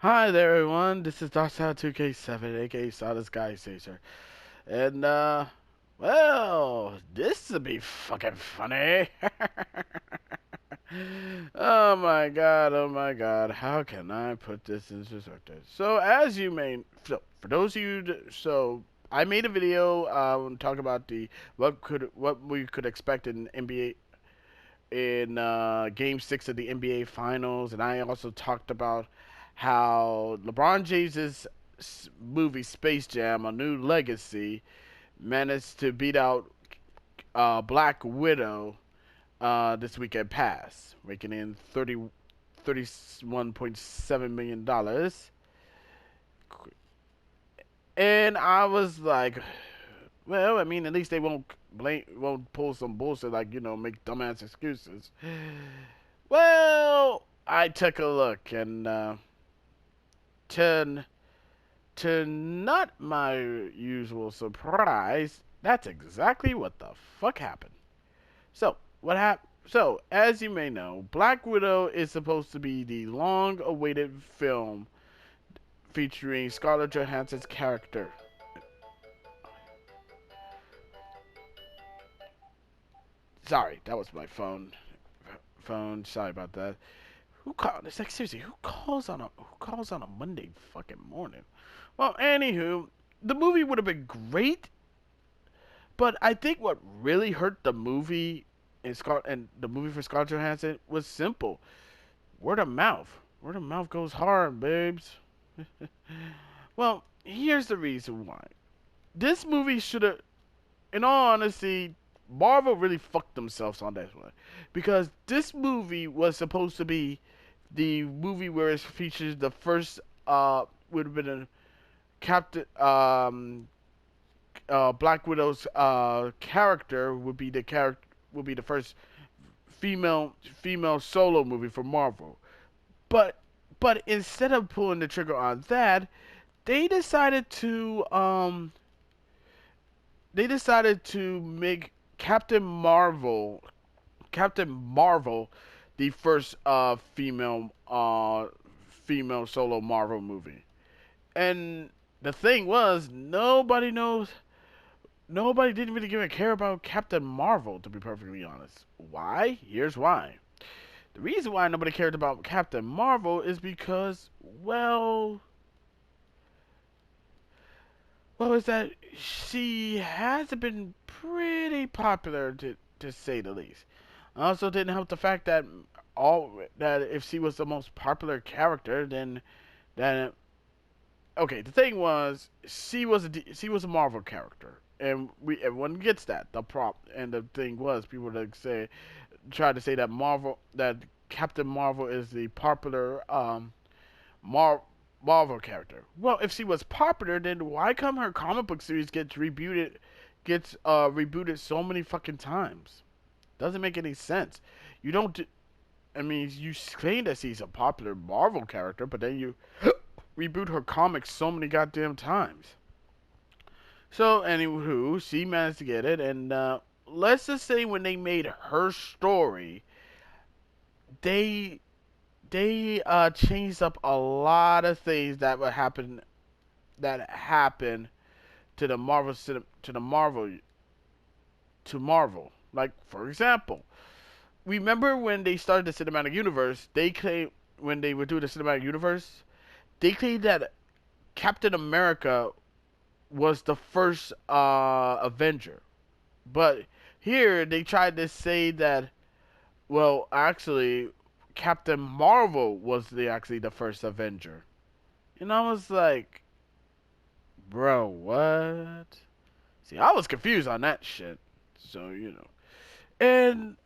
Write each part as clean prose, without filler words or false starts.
Hi there, everyone. This is Darkside2K7, aka Solid Sky Chaser. And, well, this will be fucking funny. Oh my god, how can I put this into perspective? So, as you may, so, for those of you, I made a video, talking about what we could expect in Game 6 of the NBA Finals, and I also talked about how LeBron James's movie Space Jam: A New Legacy managed to beat out Black Widow this weekend past, raking in $31.7 million. And I was like, well, I mean, at least they won't pull some bullshit like make dumbass excuses. Well, I took a look, and to not my usual surprise, that's exactly what the fuck happened. So what happened? So as you may know, Black Widow is supposed to be the long-awaited film featuring Scarlett Johansson's character. Sorry, that was my phone. Sorry about that. Who called? It's like seriously, who calls on a Monday fucking morning? Well, anywho, the movie would have been great, but I think what really hurt the movie and the movie for Scarlett Johansson was simple: word of mouth. Word of mouth goes hard, babes. Well, here's the reason why. This movie should have, in all honesty, Marvel really fucked themselves on this one, because this movie was supposed to be the movie where it features the first would have been a Captain Black Widow's character would be the first female solo movie for Marvel. But instead of pulling the trigger on that, they decided to um they decided to make Captain Marvel the first female solo Marvel movie. And the thing was, nobody didn't really give a care about Captain Marvel, to be perfectly honest. Why? Here's why. The reason why nobody cared about Captain Marvel is because, is that she hasn't been pretty popular, to say the least. Also, didn't help the fact that if she was the most popular character, then okay. The thing was, she was a Marvel character, and everyone gets that. The thing was, people would try to say that Captain Marvel is the popular Mar- Marvel character. Well, if she was popular, then why come her comic book series gets rebooted so many fucking times? Doesn't make any sense. You don't. I mean, you claim that she's a popular Marvel character, but then you reboot her comics so many goddamn times. So, anywho, she managed to get it, and let's just say when they made her story, they changed up a lot of things that happened to the Marvel. Like, for example, remember when they started the cinematic universe? They claim when they would do the cinematic universe, they claimed that Captain America was the first Avenger, but here they tried to say that, well, actually, Captain Marvel was actually the first Avenger. And I was like, bro, what? See, I was confused on that shit. So, And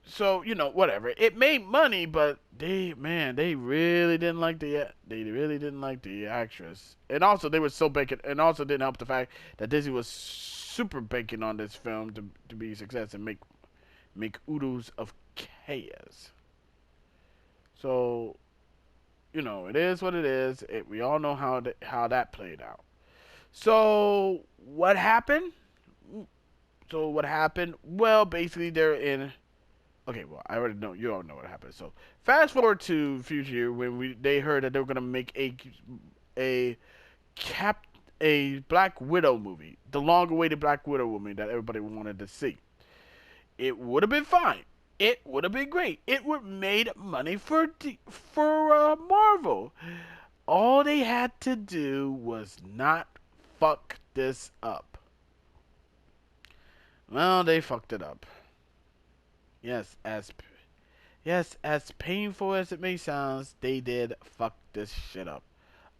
so, whatever. It made money, but they really didn't like the actress. And also they were so banking, and also didn't help the fact that Disney was super banking on this film to be a success and make oodles of chaos. So, it is what it is. We all know how that played out. So what happened? Well, basically they're in. Okay, well, I already know. You all know what happened. So fast forward to future when they heard that they were gonna make a cap a Black Widow movie, the long-awaited Black Widow movie that everybody wanted to see. It would have been fine. It would have been great. It would have made money for Marvel. All they had to do was not fuck this up. Well, they fucked it up. Yes, as painful as it may sound, they did fuck this shit up.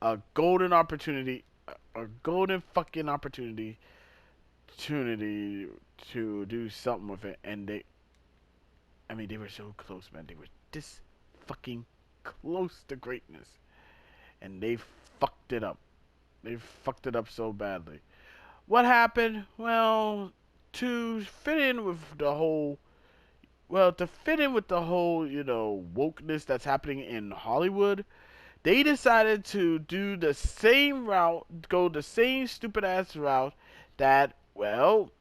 A golden opportunity, a golden fucking opportunity to do something with it, and they were so close, man. They were this fucking close to greatness, and they fucked it up. They fucked it up so badly. What happened? Well, to fit in with the whole wokeness that's happening in Hollywood, they decided to do the same route, go the same stupid ass route that, well,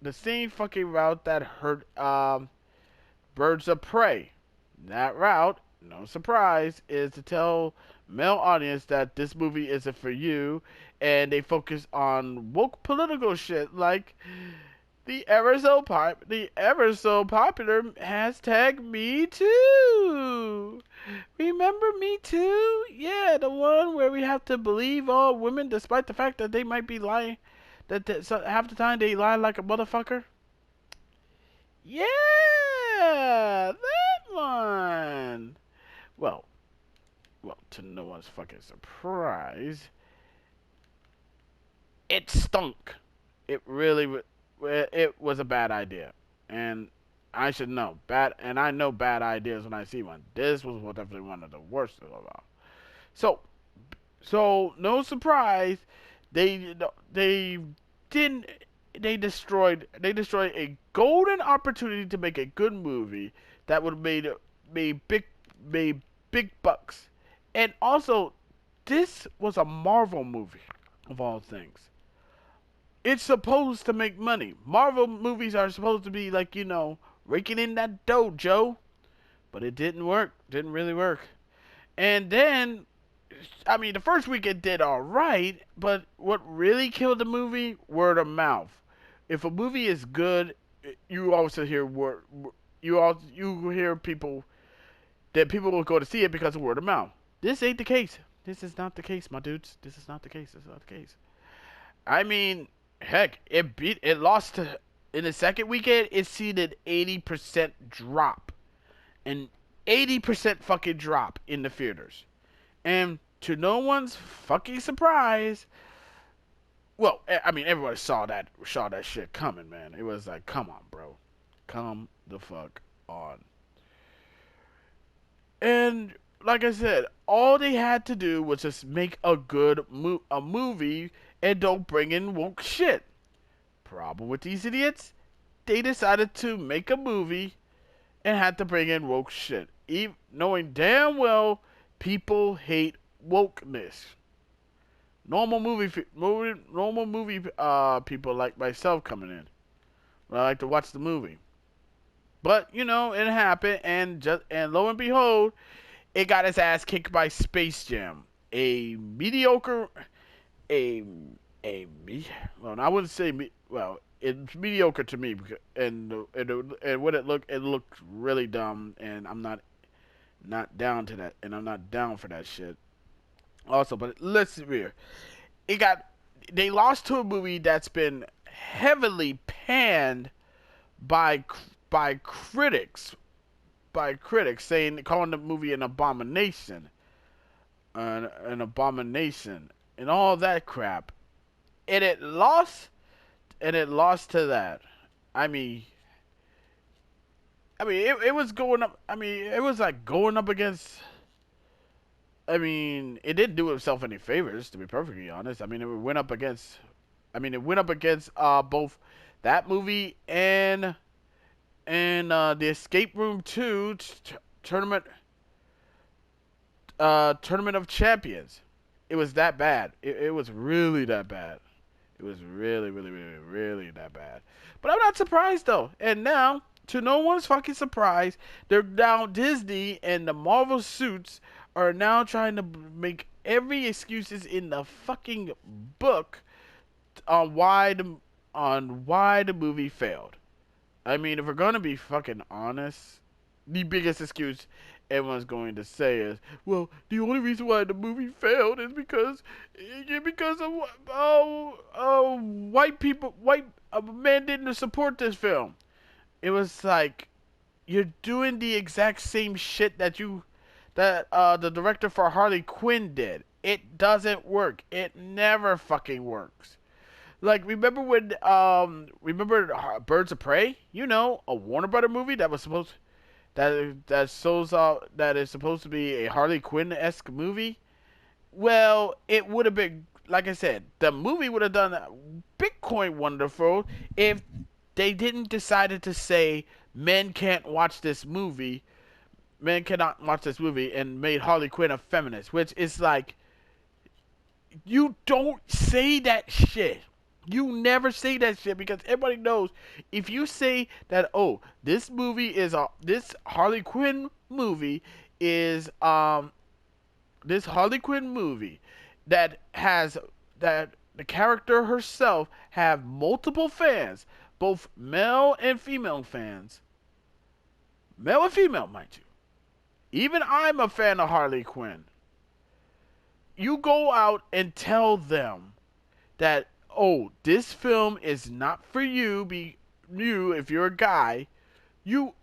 the same fucking route that hurt Birds of Prey. That route, no surprise, is to tell male audience that this movie isn't for you, and they focus on woke political shit like the ever so popular hashtag Me Too. Remember Me Too? Yeah, the one where we have to believe all women despite the fact that they might be lying. So half the time they lie like a motherfucker. Yeah, that one. Well, to no one's fucking surprise, it stunk. It really, it was a bad idea, and I should know bad. And I know bad ideas when I see one. This was definitely one of the worst of them all. So, no surprise, they didn't. They destroyed a golden opportunity to make a good movie that would have made big made big bucks. And also, this was a Marvel movie of all things. It's supposed to make money. Marvel movies are supposed to be like, raking in that dough, Joe. But it didn't work. Didn't really work. And then, the first week it did all right, but what really killed the movie? Word of mouth. If a movie is good, you also hear you hear people that people will go to see it because of word of mouth. This ain't the case. This is not the case, my dudes. This is not the case. This is not the case. I mean, heck, it lost in the second weekend. It seeded 80% drop, an 80% fucking drop in the theaters, and to no one's fucking surprise, well, everybody saw that shit coming, man. It was like, come on, bro, come the fuck on. And like I said, all they had to do was just make a good movie and don't bring in woke shit. Problem with these idiots, they decided to make a movie and had to bring in woke shit, even knowing damn well people hate wokeness. Normal movie people like myself coming in. I like to watch the movie. But it happened, and lo and behold, it got its ass kicked by Space Jam, a mediocre, a well, I wouldn't say it's mediocre to me, because, and what it looked really dumb, and I'm not down to that, and I'm not down for that shit. Also, but let's be real, they lost to a movie that's been heavily panned by by critics calling the movie an abomination, and all that crap, and it lost to that. I mean, it was going up. It was like going up against. It didn't do itself any favors, to be perfectly honest. It went up against. Both that movie and the Escape Room 2 tournament Tournament of Champions. It was that bad. It was really that bad. It was really, really, really, really that bad. But I'm not surprised though. And now to no one's fucking surprise, they're now Disney and the Marvel suits are now trying to make every excuses in the fucking book on why the movie failed. I mean, if we're gonna be fucking honest, the biggest excuse everyone's going to say is, "Well, the only reason why the movie failed is because of white people, white men didn't support this film." It was like you're doing the exact same shit that the director for Harley Quinn did. It doesn't work. It never fucking works. Like remember Birds of Prey? You know, a Warner Brother movie that was supposed that is supposed to be a Harley Quinn esque movie. Well, it would have been, like I said, the movie would have done Bitcoin wonderful if they didn't decided to say men can't watch this movie, men cannot watch this movie, and made Harley Quinn a feminist, which is like, you don't say that shit. You never say that shit because everybody knows if you say that, oh, this Harley Quinn movie is this Harley Quinn movie that has that the character herself have multiple fans, both male and female fans. Male and female, mind you. Even I'm a fan of Harley Quinn. You go out and tell them that, oh, this film is not for you, if you're a guy, you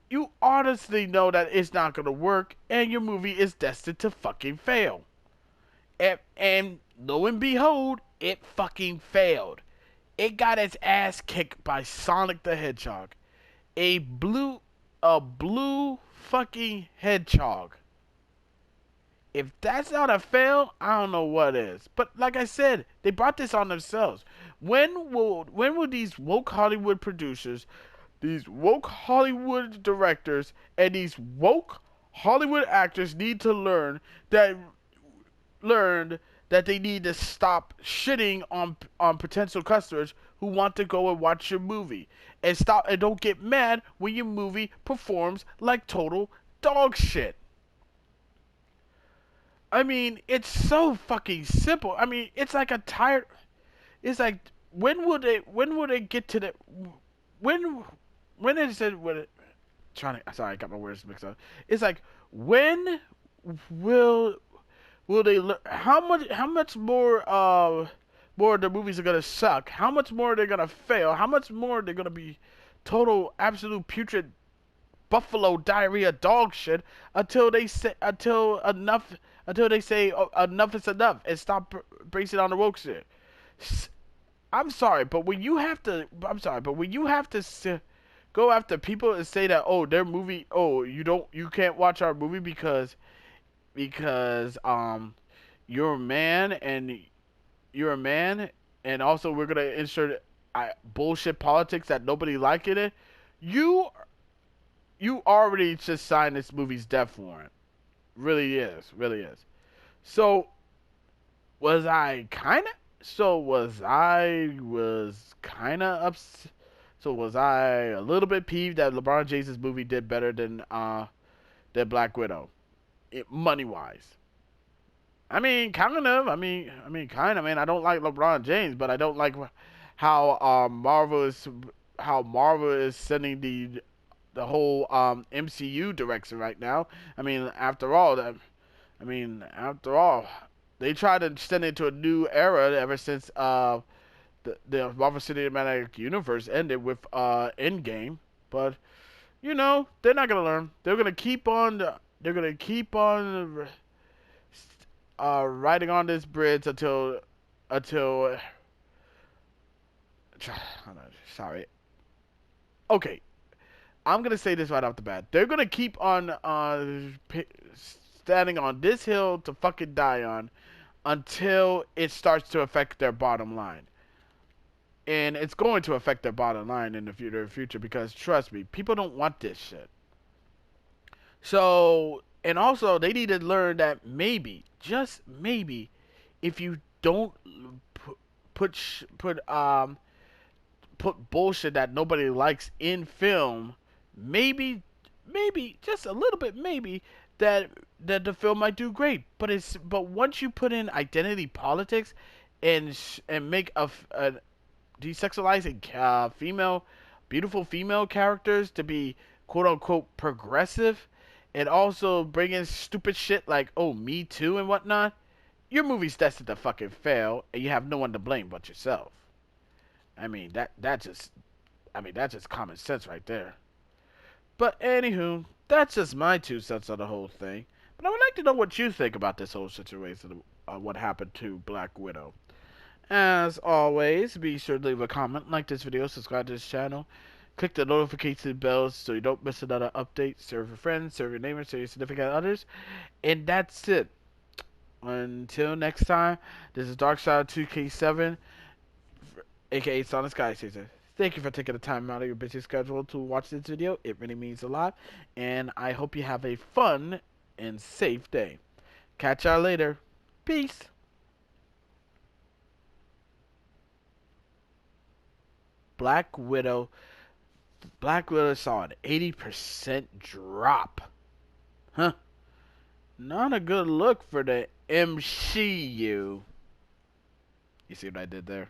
honestly know that it's not gonna work and your movie is destined to fucking fail. And lo and behold, it fucking failed. It got its ass kicked by Sonic the Hedgehog. A blue fucking hedgehog. If that's not a fail, I don't know what is. But like I said, they brought this on themselves. When will these woke Hollywood producers, these woke Hollywood directors, and these woke Hollywood actors need to learn that they need to stop shitting on potential customers who want to go and watch your movie, and don't get mad when your movie performs like total dog shit. I mean, it's so fucking simple. I mean, it's like a tired. It's like when will they get to the when when is it when it, trying to sorry I got my words mixed up. It's like when will they how much more of the movies are gonna suck? How much more are they gonna fail? How much more are they gonna be total absolute putrid buffalo diarrhea dog shit until they say oh, enough is enough and stop basing on the woke shit. I'm sorry, but when you have to, go after people and say that oh their movie oh you can't watch our movie because you're a man and you're a man and also we're gonna insert bullshit politics that nobody like in it. You you already just signed this movie's death warrant. Really is, really is. So was I kind of? Was kind of ups. So was I a little bit peeved that LeBron James' movie did better than Black Widow, money wise? I mean, kind of. Kind of. Man, I don't like LeBron James, but I don't like how Marvel is sending the whole MCU direction right now. I mean, after all, they tried to extend it to a new era ever since the Marvel Cinematic Universe ended with Endgame. But you know, they're not gonna learn. They're gonna keep on. They're gonna keep on riding on this bridge until. Sorry. Okay, I'm gonna say this right off the bat. They're gonna keep on standing on this hill to fucking die on until it starts to affect their bottom line. And it's going to affect their bottom line in the future because trust me, people don't want this shit. So, and also they need to learn that maybe, just maybe, if you don't put bullshit that nobody likes in film, maybe, maybe just a little bit, maybe that the film might do great. But once you put in identity politics and make a desexualizing female, beautiful female characters to be quote unquote progressive, and also bring in stupid shit like oh Me Too and whatnot, your movie's destined to fucking fail, and you have no one to blame but yourself. I mean that's just common sense right there. But anywho, that's just my 2 cents on the whole thing. But I would like to know what you think about this whole situation, what happened to Black Widow. As always, be sure to leave a comment, like this video, subscribe to this channel, click the notification bell so you don't miss another update. Serve your friends, serve your neighbors, serve your significant others, and that's it. Until next time, this is Darkside 2K7, aka Sonic Skychaser. Thank you for taking the time out of your busy schedule to watch this video. It really means a lot, and I hope you have a fun and safe day. Catch y'all later. Peace. Black Widow. Black Widow saw an 80% drop. Huh. Not a good look for the MCU. You see what I did there?